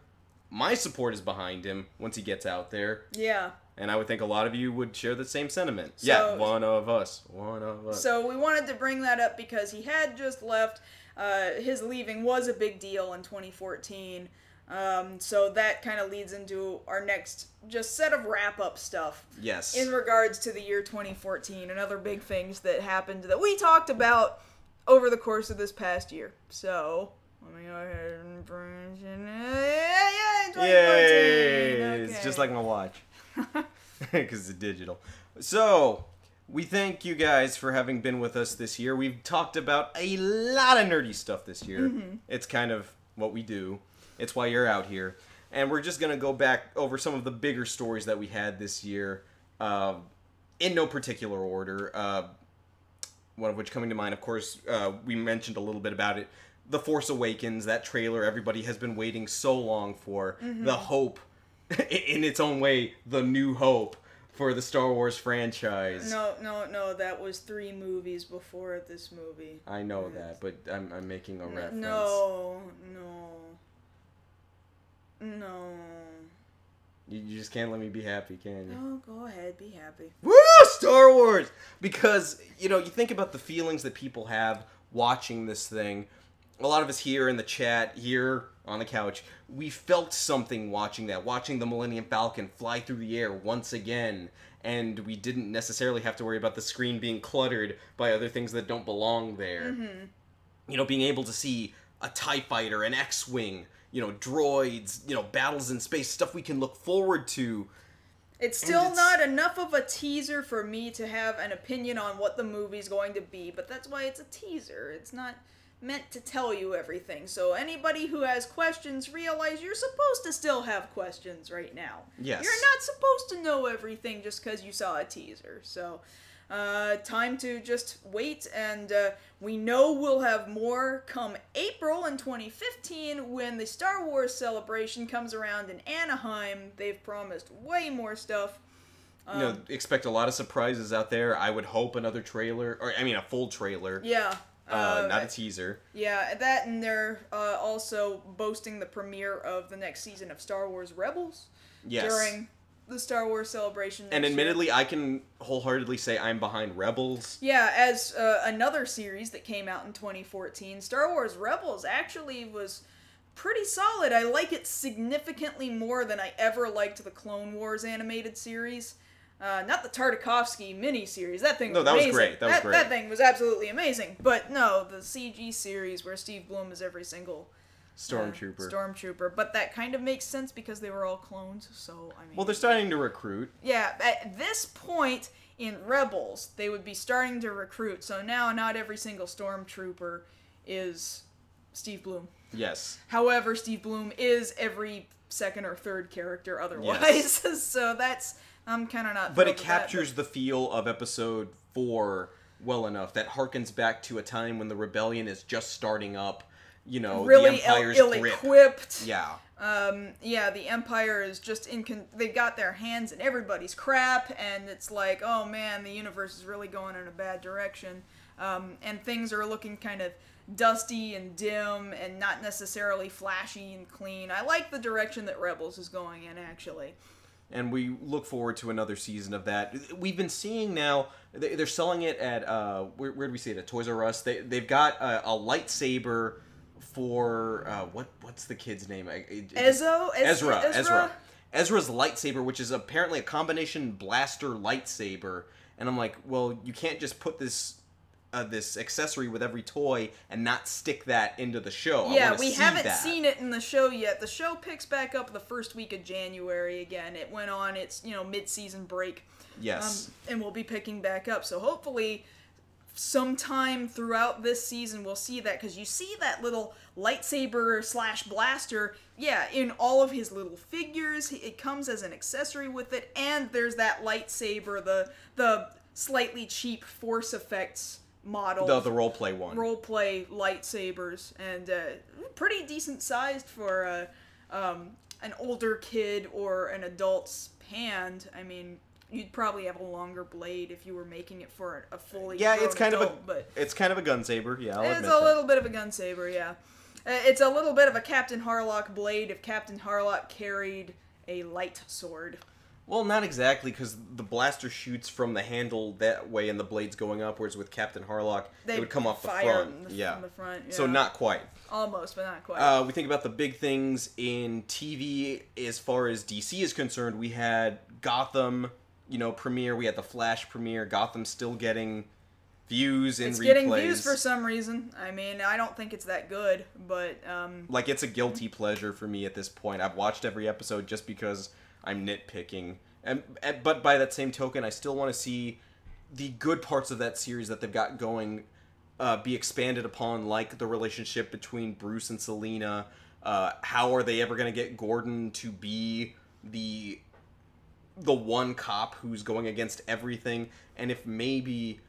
my support is behind him once he gets out there. Yeah. And I would think a lot of you would share the same sentiment. So, one of us. So we wanted to bring that up because he had just left. His leaving was a big deal in 2014. So that kind of leads into our next just set of wrap-up stuff. Yes. In regards to the year 2014 and other big things that happened that we talked about over the course of this past year. So let me go ahead and bring it in. Yeah, 2014. Yay! Okay. It's just like my watch. Because it's digital. So, we thank you guys for having been with us this year. We've talked about a lot of nerdy stuff this year. It's kind of what we do. It's why you're out here. And we're just going to go back over some of the bigger stories that we had this year, in no particular order. One of which coming to mind, of course, we mentioned a little bit about it. The Force Awakens, that trailer everybody has been waiting so long for. The hope, in its own way, the new hope for the Star Wars franchise. No, that was 3 movies before this movie. I know that, but I'm making a reference. No. You just can't let me be happy, can you? No, go ahead, be happy. Woo! Star Wars! Because, you think about the feelings that people have watching this thing. A lot of us here in the chat, here on the couch, we felt something watching the Millennium Falcon fly through the air once again, and we didn't necessarily have to worry about the screen being cluttered by other things that don't belong there. Being able to see a TIE fighter, an X-Wing, droids, battles in space, stuff we can look forward to. It's still not enough of a teaser for me to have an opinion on what the movie's going to be, but that's why it's a teaser. It's not meant to tell you everything. So anybody who has questions, realize you're supposed to still have questions right now. Yes. You're not supposed to know everything just because you saw a teaser. So, time to just wait, and we know we'll have more come April in 2015 when the Star Wars celebration comes around in Anaheim. They've promised way more stuff. Expect a lot of surprises out there. I would hope another trailer, or I mean a full trailer. Yeah. Not a teaser. Yeah, that, and they're also boasting the premiere of the next season of Star Wars Rebels. Yes. During the Star Wars celebration next And admittedly, year. I can wholeheartedly say I'm behind Rebels. Yeah, as another series that came out in 2014, Star Wars Rebels actually was pretty solid. I like it significantly more than I ever liked the Clone Wars animated series. Not the Tartakovsky miniseries. That thing was amazing. Was great. That was great. That thing was absolutely amazing. But no, the CG series where Steve Blum is every single Stormtrooper. But that kind of makes sense because they were all clones, so I mean... Well, they're starting to recruit. Yeah, at this point in Rebels, they would be starting to recruit, so now not every single Stormtrooper is Steve Blum. Yes. However, Steve Blum is every second or third character otherwise, yes. So that's... I'm kind of not... But it captures the feel of Episode 4 well enough that harkens back to a time when the rebellion is just starting up. Really the Empire's ill-equipped. Yeah. The Empire is just they got their hands in everybody's crap, and it's like, oh man, the universe is really going in a bad direction. And things are looking kind of dusty and dim and not necessarily flashy and clean. I like the direction that Rebels is going in, actually. And we look forward to another season of that. We've been seeing now, they're selling it at, where did we see it? At Toys R Us. They've got a lightsaber for, what's the kid's name? Ezra. Ezra's lightsaber, which is apparently a combination blaster lightsaber. And I'm like, well, you can't just put this accessory with every toy and not stick that into the show. Yeah, we haven't seen it in the show yet. The show picks back up the first week of January again. It went on its, mid-season break. Yes. And we'll be picking back up. So hopefully sometime throughout this season we'll see that, because you see that little lightsaber / blaster, in all of his little figures. It comes as an accessory with it, and there's that lightsaber, the slightly cheap Force Effects model. The roleplay one. Roleplay lightsabers, and pretty decent sized for an older kid or an adult's hand. I mean, you'd probably have a longer blade if you were making it for a fully grown it's kind adult, it's kind of a gun saber. Yeah, I'll admit it's a little bit of a gun saber. Yeah, it's a little bit of a Captain Harlock blade if Captain Harlock carried a light sword. Well, not exactly, because the blaster shoots from the handle that way and the blade's going up, whereas with Captain Harlock, it would come off the front. From the front, yeah. So not quite. Almost, but not quite. We think about the big things in TV as far as DC is concerned. We had Gotham, premiere. We had the Flash premiere. Gotham's still getting views and replays. It's getting views for some reason. I mean, I don't think it's that good, but... it's a guilty pleasure for me at this point. I've watched every episode just because I'm nitpicking. But by that same token, I still want to see the good parts of that series that they've got going be expanded upon, like the relationship between Bruce and Selina. How are they ever going to get Gordon to be the one cop who's going against everything? And if maybe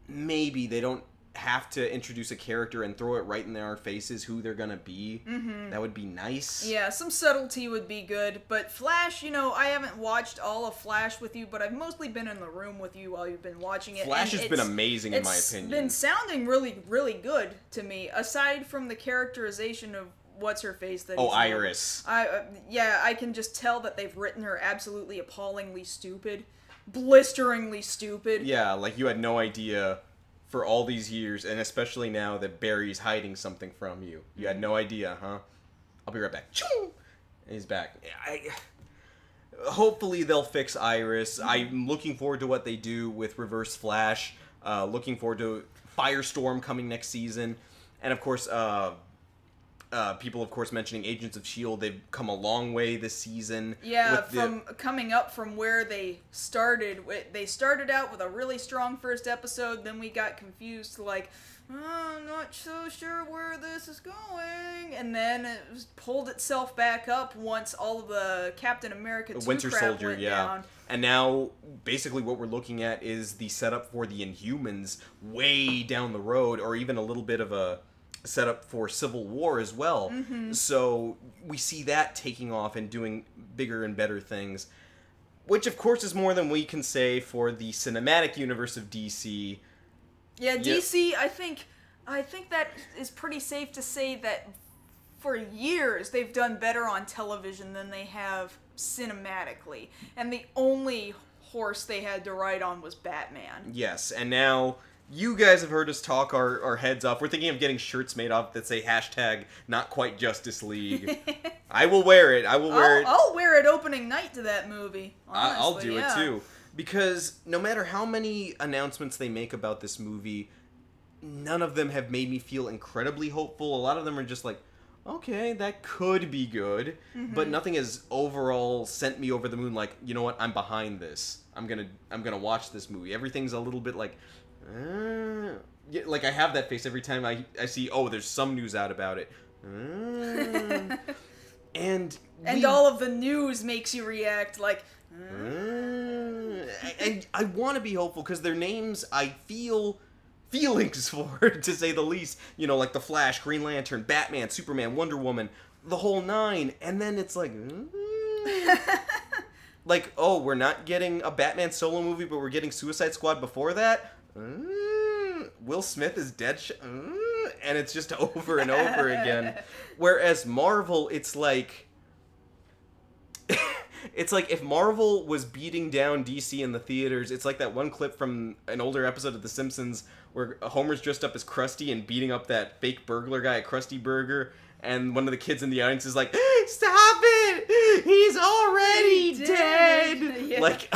they don't have to introduce a character and throw it right in our faces who they're gonna be, that would be nice. Yeah, some subtlety would be good. But Flash, I haven't watched all of Flash with you, but I've mostly been in the room with you while you've been watching it. Flash has been amazing in my opinion. It's been sounding really, really good to me, aside from the characterization of what's-her-face that Iris. I can just tell that they've written her absolutely appallingly stupid. Blisteringly stupid. Yeah, like you had no idea for all these years, and especially now that Barry's hiding something from you. You had no idea, huh? I'll be right back. And he's back. Hopefully they'll fix Iris. I'm looking forward to what they do with Reverse Flash. Looking forward to Firestorm coming next season. And of course, people, of course, mentioning Agents of S.H.I.E.L.D. They've come a long way this season. Yeah, coming up from where they started. They started out with a really strong first episode, then we got confused, I'm not so sure where this is going. And then it pulled itself back up once all of the Captain America 2 Winter crap Soldier, went yeah. down. And now, basically what we're looking at is the setup for the Inhumans way down the road, or even a little bit of a setup for Civil War as well. Mm-hmm. So we see that taking off and doing bigger and better things. Which, of course, is more than we can say for the cinematic universe of DC. Yeah, DC, I think that is pretty safe to say that for years they've done better on television than they have cinematically. And the only horse they had to ride on was Batman. Yes, and now you guys have heard us talk our heads off. We're thinking of getting shirts made up that say hashtag not quite Justice League. I will wear it. I'll wear it opening night to that movie. Honestly, I'll do it too. Because no matter how many announcements they make about this movie, none of them have made me feel incredibly hopeful. A lot of them are just like, okay, that could be good. Mm-hmm. But nothing has overall sent me over the moon like, you know what, I'm behind this. I'm gonna watch this movie. Everything's a little bit like, yeah, like I have that face every time I see, oh, there's some news out about it. And all of the news makes you react like, and I want to be hopeful because their names I feel feelings for, to say the least. You know, like The Flash, Green Lantern, Batman, Superman, Wonder Woman, the whole nine. And then it's like, like, oh, we're not getting a Batman solo movie, but we're getting Suicide Squad before that. Will Smith is dead. And it's just over and over again. Whereas Marvel, it's like... It's like if Marvel was beating down DC in the theaters, it's like that one clip from an older episode of The Simpsons where Homer's dressed up as Krusty and beating up that fake burglar guy at Krusty Burger, and one of the kids in the audience is like, "Stop it! He's already dead!" Yeah. Like,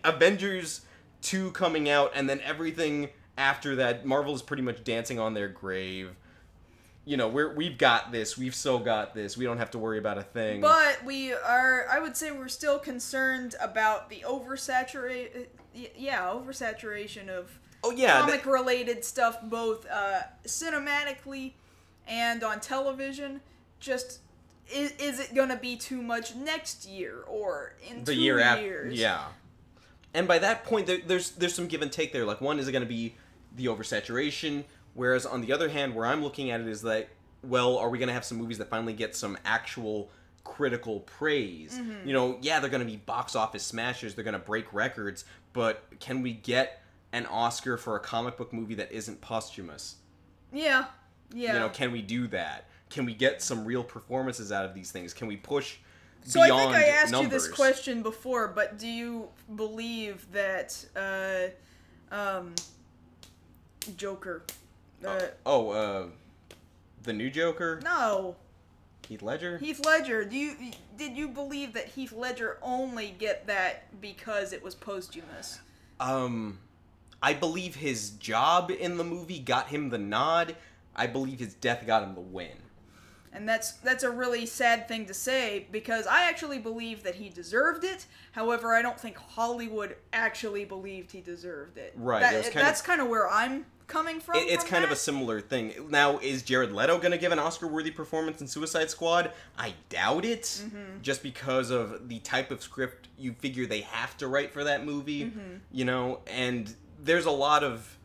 Avengers 2 coming out, and then everything after that, Marvel is pretty much dancing on their grave. You know, we've got this. We've so got this. We don't have to worry about a thing. But I would say we're still concerned about the oversaturation of comic-related stuff, both cinematically and on television. Just, is it going to be too much next year or in the 2 years? After, yeah. And by that point, there's some give and take there. Like, one, is it going to be the oversaturation? Whereas, on the other hand, where I'm looking at it is that, well, are we going to have some movies that finally get some actual critical praise? Mm-hmm. You know, yeah, they're going to be box office smashers, they're going to break records, but can we get an Oscar for a comic book movie that isn't posthumous? Yeah. You know, can we do that? Can we get some real performances out of these things? Can we push beyond numbers? So I think I asked you this question before, but do you believe that Joker... the new Joker? No. Heath Ledger? Heath Ledger. Did you believe that Heath Ledger only get that because it was posthumous? I believe his job in the movie got him the nod. I believe his death got him the win. And that's a really sad thing to say, because I actually believe that he deserved it. However, I don't think Hollywood actually believed he deserved it. Right. That's kind of where I'm coming from. It's kind of a similar thing. Now, is Jared Leto going to give an Oscar-worthy performance in Suicide Squad? I doubt it. Mm-hmm. Just because of the type of script you figure they have to write for that movie. Mm-hmm. You know, and there's a lot of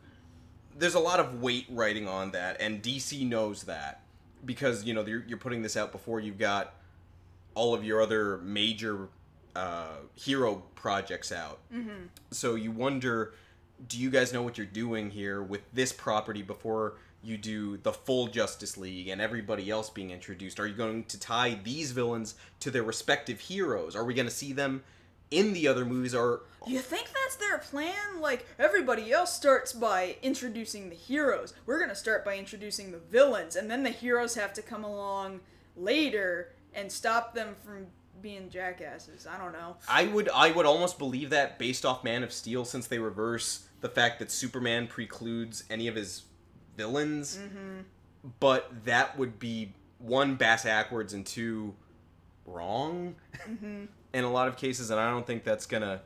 weight riding on that, and DC knows that. Because, you know, you're putting this out before you've got all of your other major hero projects out. Mm-hmm. So you wonder, do you guys know what you're doing here with this property before you do the full Justice League and everybody else being introduced? Are you going to tie these villains to their respective heroes? Are we going to see them in the other movies? Or you think that's their plan? Like, everybody else starts by introducing the heroes. We're going to start by introducing the villains, and then the heroes have to come along later and stop them from being jackasses. I don't know. I would almost believe that based off Man of Steel, since they reverse the fact that Superman precludes any of his villains. Mm-hmm. But that would be, one, bass-ackwards, and two, wrong. Mm-hmm. In a lot of cases, and I don't think that's gonna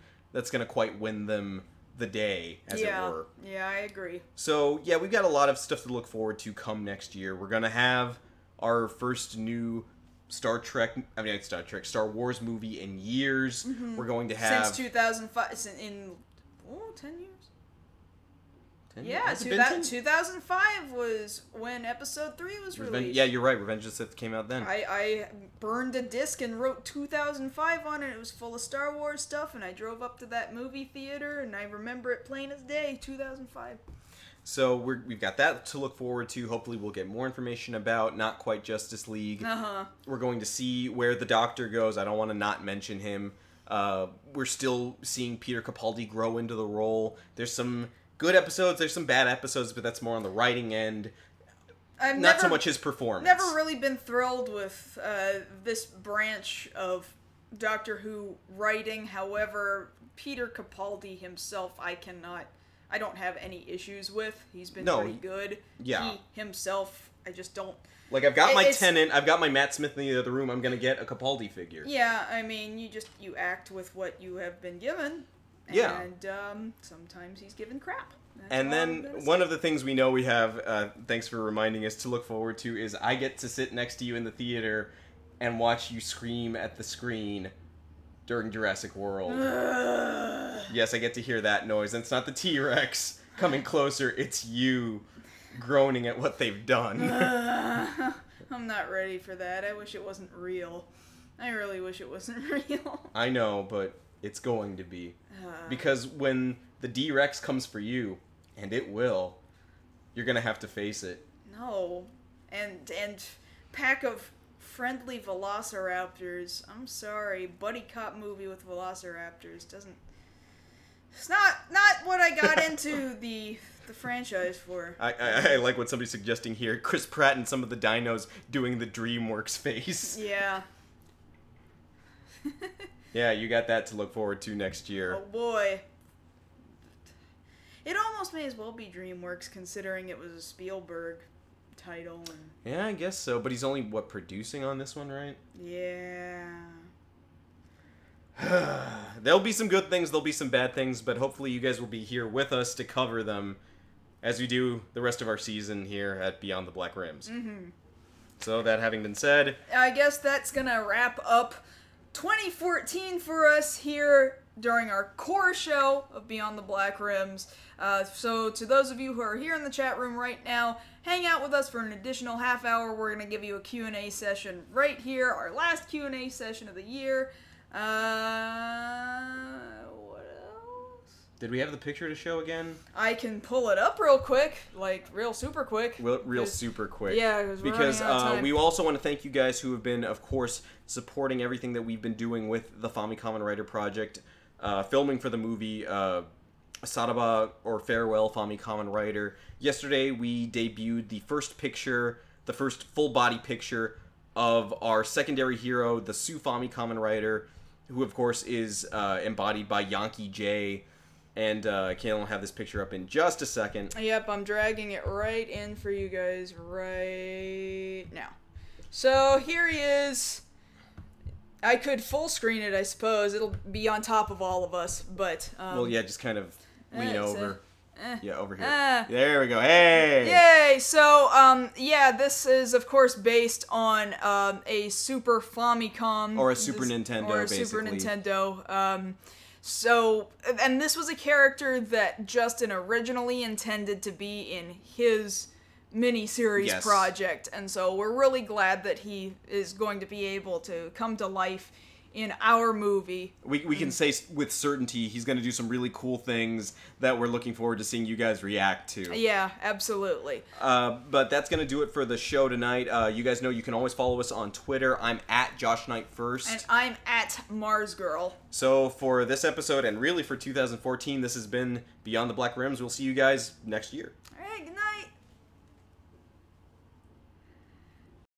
quite win them the day, as it were. Yeah, I agree. So, yeah, we've got a lot of stuff to look forward to come next year. We're going to have our first new Star Wars movie in years. Mm-hmm. We're going to have... Since 2005, in 10 years? 10 Yeah, years? 2005 was when Episode 3 was released. Yeah, you're right. Revenge of the Sith came out then. I burned a disc and wrote 2005 on it. It was full of Star Wars stuff, and I drove up to that movie theater, and I remember it plain as day, 2005. So we've got that to look forward to. Hopefully we'll get more information about Not Quite Justice League. Uh-huh. We're going to see where the Doctor goes. I don't want to not mention him. We're still seeing Peter Capaldi grow into the role. There's some good episodes, there's some bad episodes, but that's more on the writing end. Not so much his performance. Never really been thrilled with this branch of Doctor Who writing. However, Peter Capaldi himself, I don't have any issues with. He's been pretty good. Yeah. He himself, I just don't... Like, I've got my Tennant, I've got my Matt Smith in the other room, I'm going to get a Capaldi figure. Yeah, I mean, you act with what you have been given. Yeah. And sometimes he's given crap. And then one of the things we know we have, thanks for reminding us to look forward to, is I get to sit next to you in the theater and watch you scream at the screen during Jurassic World. Yes, I get to hear that noise. And it's not the T-Rex coming closer, it's you groaning at what they've done. I'm not ready for that. I wish it wasn't real. I really wish it wasn't real. I know, but it's going to be. Because when the D-Rex comes for you, and it will, you're going to have to face it. No. And pack of friendly velociraptors. I'm sorry, buddy cop movie with velociraptors doesn't... It's not what I got into the franchise for. I like what somebody's suggesting here. Chris Pratt and some of the dinos doing the DreamWorks face. Yeah. Yeah, you got that to look forward to next year. Oh boy. It almost may as well be DreamWorks, considering it was a Spielberg title. And... Yeah, I guess so. But he's only, producing on this one, right? Yeah. There'll be some good things, there'll be some bad things, but hopefully you guys will be here with us to cover them as we do the rest of our season here at Beyond the Black Rims. Mm-hmm. So, that having been said... I guess that's gonna wrap up 2014 for us here during our core show of Beyond the Black Rims. So to those of you who are here in the chat room right now, hang out with us for an additional half hour. We're going to give you a Q&A session right here, our last Q&A session of the year. What else? Did we have the picture to show again? I can pull it up real quick, like real super quick. Real super quick. Yeah, because we also want to thank you guys who have been, of course, supporting everything that we've been doing with the Fami Kamen Rider Project, filming for the movie Saraba or Farewell Fami Kamen Rider. Yesterday we debuted the first full body picture of our secondary hero, the Su Fami Kamen Rider, who of course is embodied by Yankee J. And Kayla will have this picture up in just a second. Yep, I'm dragging it right in for you guys right now. So here he is. I could full screen it, I suppose. It'll be on top of all of us, but... well, yeah, just kind of lean over. Yeah, over here. There we go. Hey! Yay! So, yeah, this is, of course, based on a Super Famicom. Or a Super Nintendo, basically. Super Nintendo. So, and this was a character that Justin originally intended to be in his mini-series project, and so we're really glad that he is going to be able to come to life in our movie. We can say with certainty he's going to do some really cool things that we're looking forward to seeing you guys react to. Yeah, absolutely. But that's going to do it for the show tonight. You guys know you can always follow us on Twitter. I'm at Josh Knight First. And I'm at Mars Girl. So for this episode, and really for 2014, this has been Beyond the Black Rims. We'll see you guys next year.